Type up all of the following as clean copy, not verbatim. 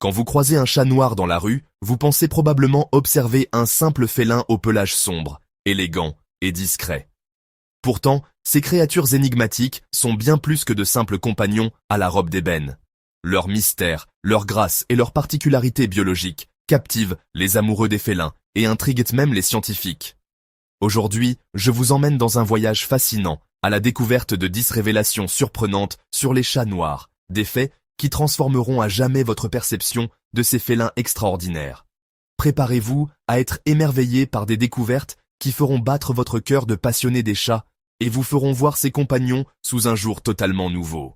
Quand vous croisez un chat noir dans la rue, vous pensez probablement observer un simple félin au pelage sombre, élégant et discret. Pourtant, ces créatures énigmatiques sont bien plus que de simples compagnons à la robe d'ébène. Leur mystère, leur grâce et leur particularité biologique captivent les amoureux des félins et intriguent même les scientifiques. Aujourd'hui, je vous emmène dans un voyage fascinant à la découverte de 10 révélations surprenantes sur les chats noirs, des faits qui transformeront à jamais votre perception de ces félins extraordinaires. Préparez-vous à être émerveillé par des découvertes qui feront battre votre cœur de passionné des chats et vous feront voir ses compagnons sous un jour totalement nouveau.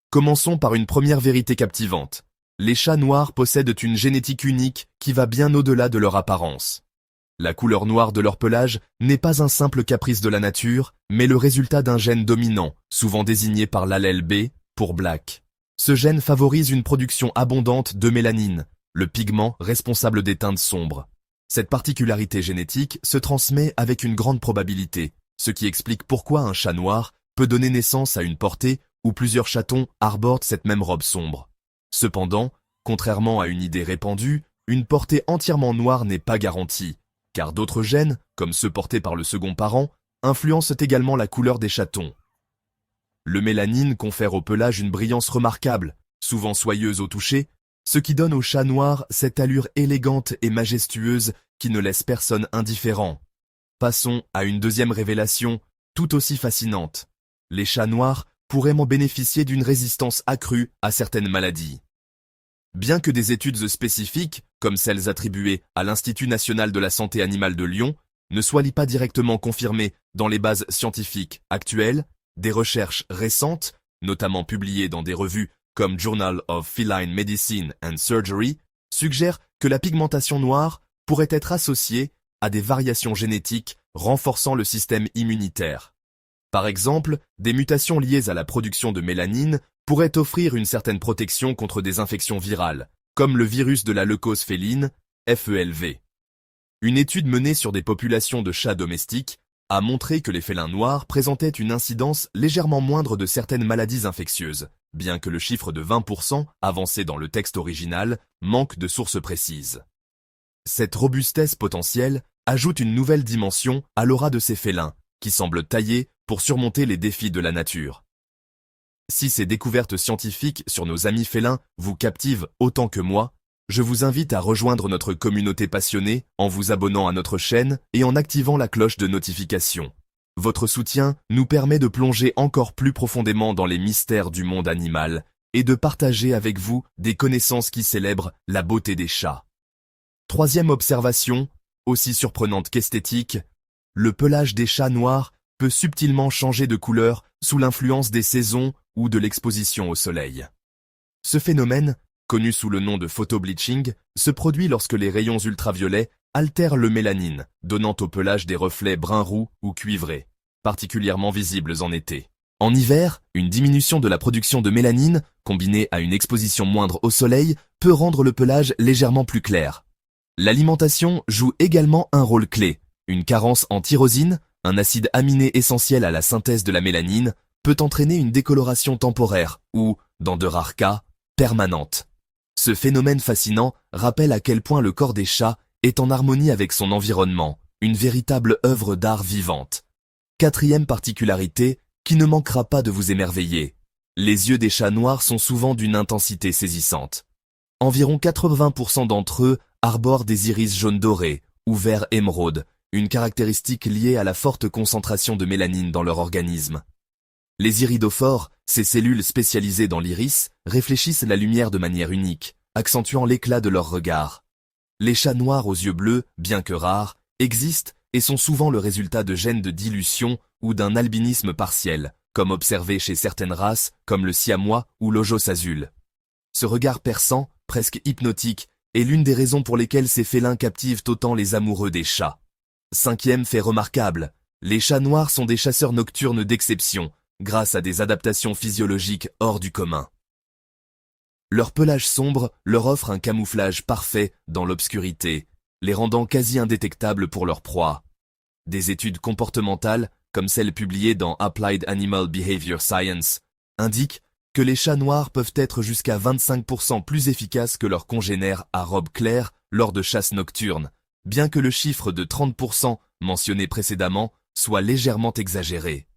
Commençons par une première vérité captivante. Les chats noirs possèdent une génétique unique qui va bien au-delà de leur apparence. La couleur noire de leur pelage n'est pas un simple caprice de la nature, mais le résultat d'un gène dominant, souvent désigné par l'allèle B pour black. Ce gène favorise une production abondante de mélanine, le pigment responsable des teintes sombres. Cette particularité génétique se transmet avec une grande probabilité, ce qui explique pourquoi un chat noir peut donner naissance à une portée où plusieurs chatons arborent cette même robe sombre. Cependant, contrairement à une idée répandue, une portée entièrement noire n'est pas garantie, car d'autres gènes, comme ceux portés par le second parent, influencent également la couleur des chatons. Le mélanine confère au pelage une brillance remarquable, souvent soyeuse au toucher, ce qui donne au chat noir cette allure élégante et majestueuse qui ne laisse personne indifférent. Passons à une deuxième révélation, tout aussi fascinante. Les chats noirs pourraient bénéficier d'une résistance accrue à certaines maladies. Bien que des études spécifiques, comme celles attribuées à l'Institut national de la santé animale de Lyon, ne soient pas directement confirmées dans les bases scientifiques actuelles, des recherches récentes, notamment publiées dans des revues comme Journal of Feline Medicine and Surgery, suggèrent que la pigmentation noire pourrait être associée à des variations génétiques renforçant le système immunitaire. Par exemple, des mutations liées à la production de mélanine pourraient offrir une certaine protection contre des infections virales, comme le virus de la leucose féline, FELV. Une étude menée sur des populations de chats domestiques a montré que les félins noirs présentaient une incidence légèrement moindre de certaines maladies infectieuses, bien que le chiffre de 20% avancé dans le texte original manque de sources précises. Cette robustesse potentielle ajoute une nouvelle dimension à l'aura de ces félins, qui semblent taillés pour surmonter les défis de la nature. Si ces découvertes scientifiques sur nos amis félins vous captivent autant que moi, je vous invite à rejoindre notre communauté passionnée en vous abonnant à notre chaîne et en activant la cloche de notification. Votre soutien nous permet de plonger encore plus profondément dans les mystères du monde animal et de partager avec vous des connaissances qui célèbrent la beauté des chats. Troisième observation, aussi surprenante qu'esthétique, le pelage des chats noirs peut subtilement changer de couleur sous l'influence des saisons ou de l'exposition au soleil. Ce phénomène, connu sous le nom de photobleaching, se produit lorsque les rayons ultraviolets altèrent le mélanine, donnant au pelage des reflets brun-roux ou cuivrés, particulièrement visibles en été. En hiver, une diminution de la production de mélanine, combinée à une exposition moindre au soleil, peut rendre le pelage légèrement plus clair. L'alimentation joue également un rôle clé. Une carence en tyrosine, un acide aminé essentiel à la synthèse de la mélanine, peut entraîner une décoloration temporaire ou, dans de rares cas, permanente. Ce phénomène fascinant rappelle à quel point le corps des chats est en harmonie avec son environnement, une véritable œuvre d'art vivante. Quatrième particularité, qui ne manquera pas de vous émerveiller. Les yeux des chats noirs sont souvent d'une intensité saisissante. Environ 80% d'entre eux arborent des iris jaune doré ou vert émeraude, une caractéristique liée à la forte concentration de mélanine dans leur organisme. Les iridophores, ces cellules spécialisées dans l'iris, réfléchissent la lumière de manière unique, accentuant l'éclat de leur regard. Les chats noirs aux yeux bleus, bien que rares, existent et sont souvent le résultat de gènes de dilution ou d'un albinisme partiel, comme observé chez certaines races comme le siamois ou l'Ojos azul. Ce regard perçant, presque hypnotique, est l'une des raisons pour lesquelles ces félins captivent autant les amoureux des chats. Cinquième fait remarquable, les chats noirs sont des chasseurs nocturnes d'exception, grâce à des adaptations physiologiques hors du commun. Leur pelage sombre leur offre un camouflage parfait dans l'obscurité, les rendant quasi indétectables pour leur proie. Des études comportementales, comme celles publiées dans Applied Animal Behavior Science, indiquent que les chats noirs peuvent être jusqu'à 25% plus efficaces que leurs congénères à robe claire lors de chasses nocturnes, bien que le chiffre de 30% mentionné précédemment soit légèrement exagéré.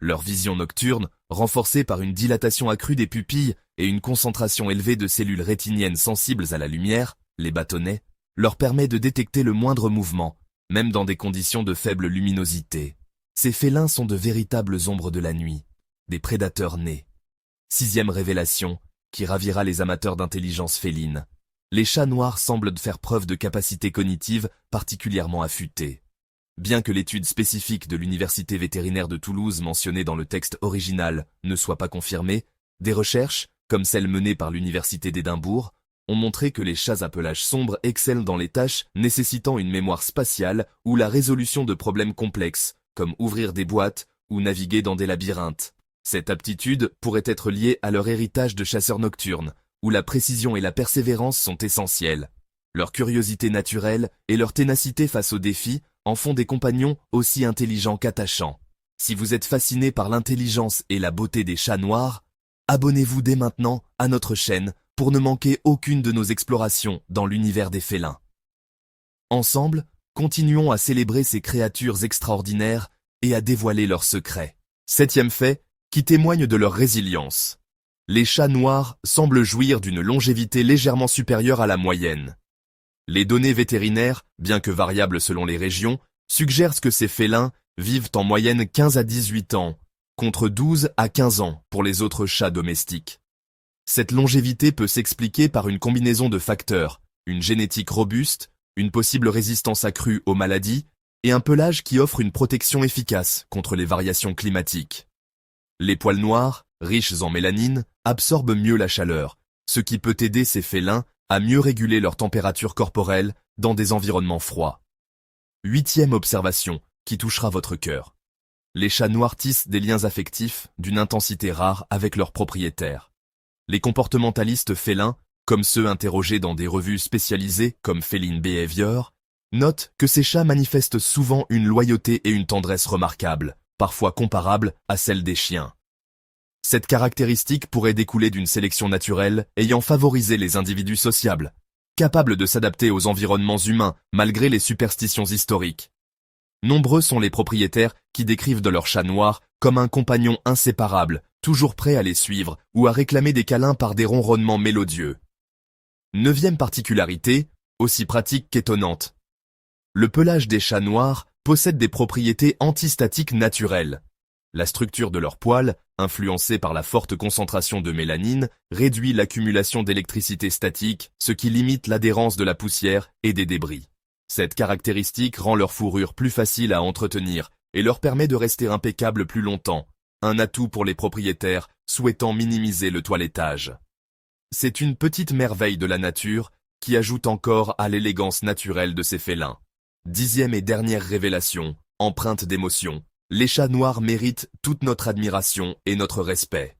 Leur vision nocturne, renforcée par une dilatation accrue des pupilles et une concentration élevée de cellules rétiniennes sensibles à la lumière, les bâtonnets, leur permet de détecter le moindre mouvement, même dans des conditions de faible luminosité. Ces félins sont de véritables ombres de la nuit, des prédateurs nés. 6e révélation, qui ravira les amateurs d'intelligence féline. Les chats noirs semblent faire preuve de capacités cognitives particulièrement affûtées. Bien que l'étude spécifique de l'Université vétérinaire de Toulouse mentionnée dans le texte original ne soit pas confirmée, des recherches, comme celles menées par l'Université d'Édimbourg, ont montré que les chats à pelage sombre excellent dans les tâches nécessitant une mémoire spatiale ou la résolution de problèmes complexes, comme ouvrir des boîtes ou naviguer dans des labyrinthes. Cette aptitude pourrait être liée à leur héritage de chasseurs nocturnes, où la précision et la persévérance sont essentielles. Leur curiosité naturelle et leur ténacité face aux défis en font des compagnons aussi intelligents qu'attachants. Si vous êtes fasciné par l'intelligence et la beauté des chats noirs, abonnez-vous dès maintenant à notre chaîne pour ne manquer aucune de nos explorations dans l'univers des félins. Ensemble, continuons à célébrer ces créatures extraordinaires et à dévoiler leurs secrets. 7e fait, qui témoigne de leur résilience. Les chats noirs semblent jouir d'une longévité légèrement supérieure à la moyenne. Les données vétérinaires, bien que variables selon les régions, suggèrent que ces félins vivent en moyenne 15 à 18 ans, contre 12 à 15 ans pour les autres chats domestiques. Cette longévité peut s'expliquer par une combinaison de facteurs, une génétique robuste, une possible résistance accrue aux maladies et un pelage qui offre une protection efficace contre les variations climatiques. Les poils noirs, riches en mélanine, absorbent mieux la chaleur, ce qui peut aider ces félins à mieux réguler leur température corporelle dans des environnements froids. 8e observation, qui touchera votre cœur. Les chats noirs tissent des liens affectifs d'une intensité rare avec leurs propriétaires. Les comportementalistes félins, comme ceux interrogés dans des revues spécialisées comme Feline Behavior, notent que ces chats manifestent souvent une loyauté et une tendresse remarquables, parfois comparables à celles des chiens. Cette caractéristique pourrait découler d'une sélection naturelle ayant favorisé les individus sociables, capables de s'adapter aux environnements humains malgré les superstitions historiques. Nombreux sont les propriétaires qui décrivent de leur chat noir comme un compagnon inséparable, toujours prêt à les suivre ou à réclamer des câlins par des ronronnements mélodieux. 9e particularité, aussi pratique qu'étonnante. Le pelage des chats noirs possède des propriétés antistatiques naturelles. La structure de leurs poils, influencée par la forte concentration de mélanine, réduit l'accumulation d'électricité statique, ce qui limite l'adhérence de la poussière et des débris. Cette caractéristique rend leur fourrure plus facile à entretenir et leur permet de rester impeccables plus longtemps, un atout pour les propriétaires souhaitant minimiser le toilettage. C'est une petite merveille de la nature qui ajoute encore à l'élégance naturelle de ces félins. 10e et dernière révélation, empreinte d'émotion. Les chats noirs méritent toute notre admiration et notre respect.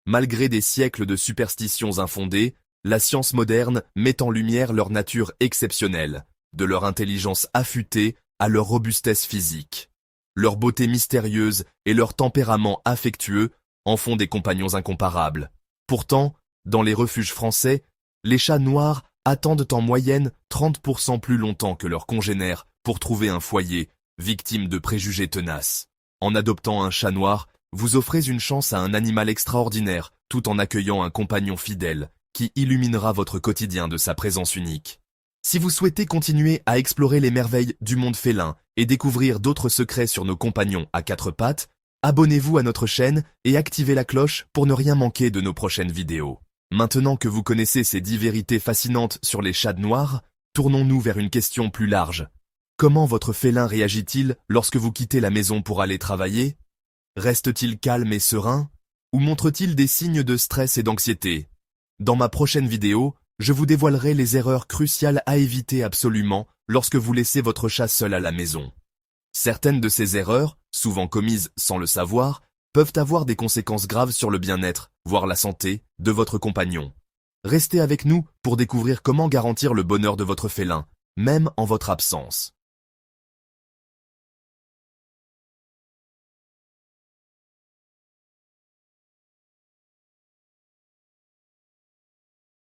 Malgré des siècles de superstitions infondées, la science moderne met en lumière leur nature exceptionnelle, de leur intelligence affûtée à leur robustesse physique. Leur beauté mystérieuse et leur tempérament affectueux en font des compagnons incomparables. Pourtant, dans les refuges français, les chats noirs attendent en moyenne 30% plus longtemps que leurs congénères pour trouver un foyer, victime de préjugés tenaces. En adoptant un chat noir, vous offrez une chance à un animal extraordinaire, tout en accueillant un compagnon fidèle, qui illuminera votre quotidien de sa présence unique. Si vous souhaitez continuer à explorer les merveilles du monde félin et découvrir d'autres secrets sur nos compagnons à 4 pattes, abonnez-vous à notre chaîne et activez la cloche pour ne rien manquer de nos prochaines vidéos. Maintenant que vous connaissez ces 10 vérités fascinantes sur les chats noirs, tournons-nous vers une question plus large. Comment votre félin réagit-il lorsque vous quittez la maison pour aller travailler? Reste-t-il calme et serein? Ou montre-t-il des signes de stress et d'anxiété? Dans ma prochaine vidéo, je vous dévoilerai les erreurs cruciales à éviter absolument lorsque vous laissez votre chat seul à la maison. Certaines de ces erreurs, souvent commises sans le savoir, peuvent avoir des conséquences graves sur le bien-être, voire la santé, de votre compagnon. Restez avec nous pour découvrir comment garantir le bonheur de votre félin, même en votre absence.